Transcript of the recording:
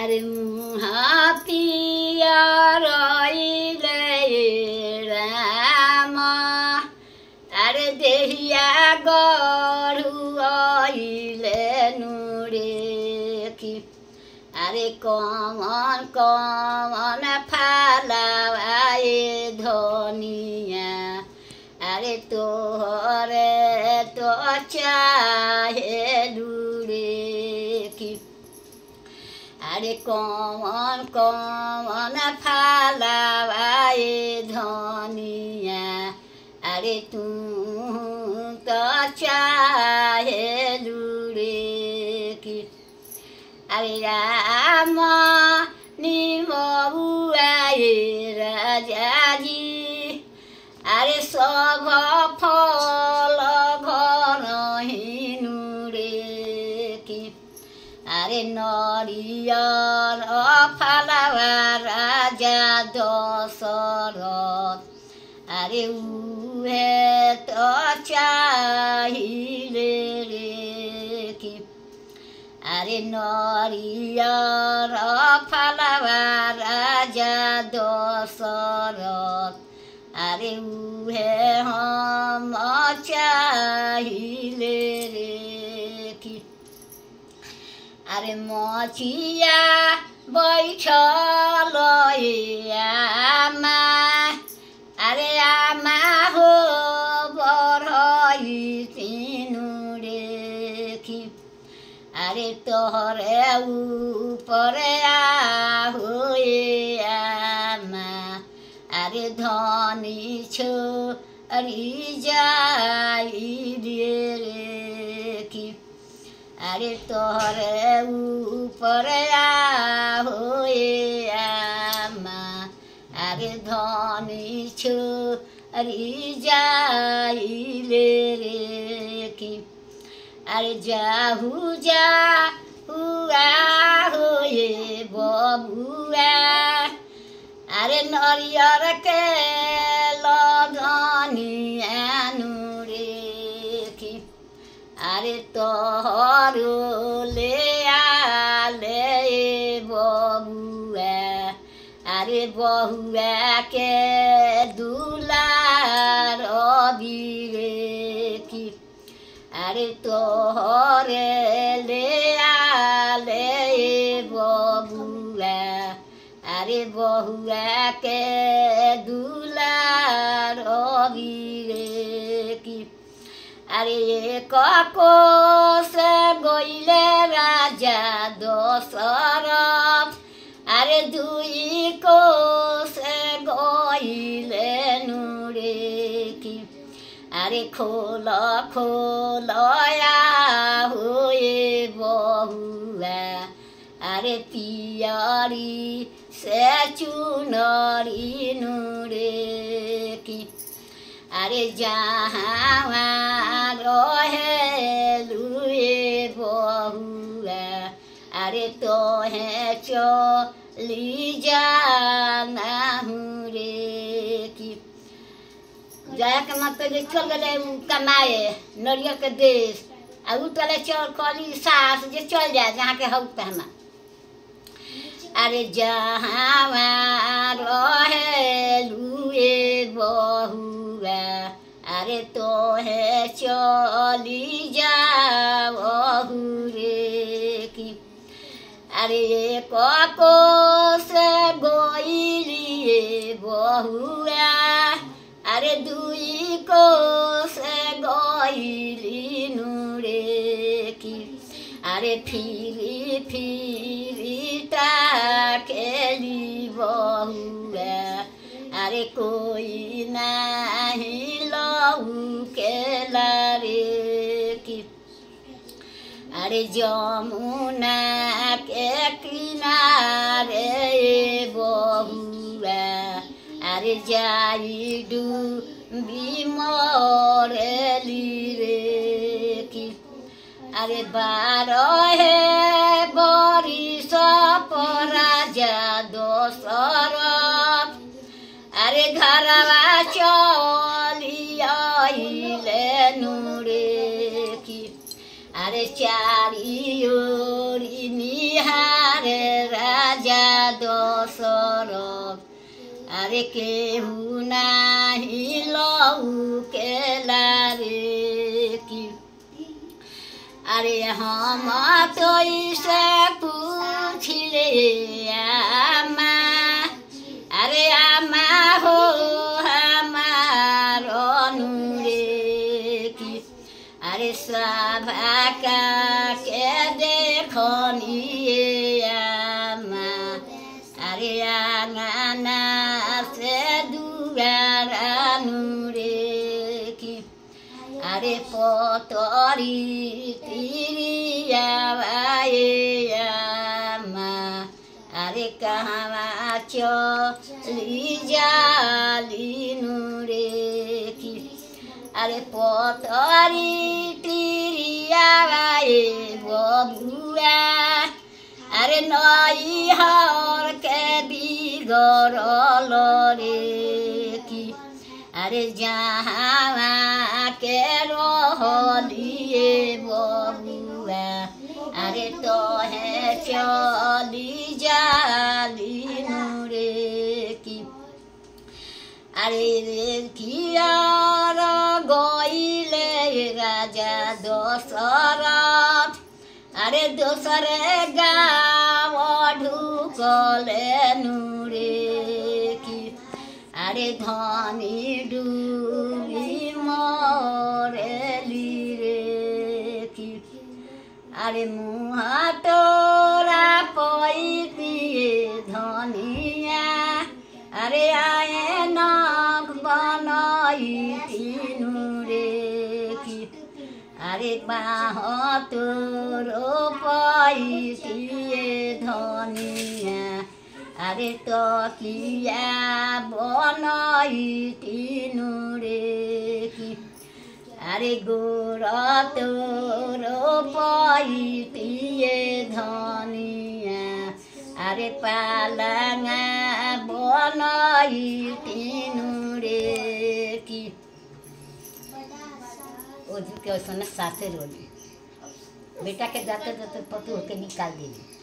अरे मुहापिया रइले राम अरे देहिया गरुआइले नुरेकी अरे कमन कमन फालाए धनिया अरे तोहरे तो चाहे लुरेकी अरे कमन कमन फालाए धनिया अरे तू तो चाहे लुरेकी अरे राम निमबुआए राजाजी अरे सब फल घर हिनुरेकी अरे नरियर फलवा राजा दशरथ अरे उहे तो चाहिए रेकी अरे नरियर फलवा राजा दशरथ अरे उहे हम चाहिए रेकी अरे मछिया बैठल आमा अरे आमा हो बरई तीनु रेखी अरे तोहरे ऊपर होए आमा अरे धनी छोरी जाई रेखी अरे तोहरे ऊपर होए आमा अरे धनी छोरी जाइले रेखी अरे जाहू जा हुआ होए बबुआ अरे नरियर के लगनिया नुरेखी अरे तोहरो ले आले बबुआ अरे बहुआ के दुलार बिरेकी अरे तोहरे ले आले बबुआ अरे बहुआ के दुलार बिरेकी अरे से गइले राजा दशरथ अरे दुई को से गइले नुरेकी अरे खोल खोलया होए बहुआ अरे पियरी से चुनरी नुरेकी अरे जहाँ रहे लुए बहुआ अरे तोहे चली जाना हुरेकी जाया के मत ले चल गए कमाए नरियर के देश आ उ तले चल कली सास जे चल जाए जहाँ के हऊ पहना अरे जहाँ रहे लुए बहुआ अरे तोहे चली जाओ रेकी अरे को से गइलिए बहुआ अरे दुई को से गइली नुरेकी अरे फिरी फिरी ताकेली बहुआ अरे कोई नहीं लहू के लारेकी अरे जमुना के किनारे बहुआ अरे जाई डूबी मोरेली रेकी अरे 12 बरिस राजा दशरथ अरे घरवा चली आइले नुरेकी अरे चारी ओरी हारे राजा दशरथ अरे केहू नाही लौकेला रे की अरे हम तो इसे पूछले आमा अरे आमा हो हमारो नूरे की अरे सभा का के देखनिए आमा अरे आंगना से दुआरा नूरे की अरे पोतरी तिरिया आमा अरे कहवा चली जाली नूरे की अरे पोतरी तिरिया बबुआ अरे नई हर के बिगड़ल रे की अरे जहाँ के रहलिए बबुआ अरे तोहे चली जाली नूरे की अरे कियार गईले राजा दशरथ अरे दोसरे गाँव ढुकले नूरे की अरे धनी डूबी मरेली रे की अरे मुँह तोरा पैतिए धनिया अरे आए नख बनाई तीनू रे की अरे बाह तोरो पैतिए धनिया अरे तो किया बनाई तीनू रे की अरे गोरा तोरो पैतिए धनिया अरे पालंगा बनाई तीनू रे की ओ के साथे रोली बेटा के जाते जाते पति होके निकाल दिली।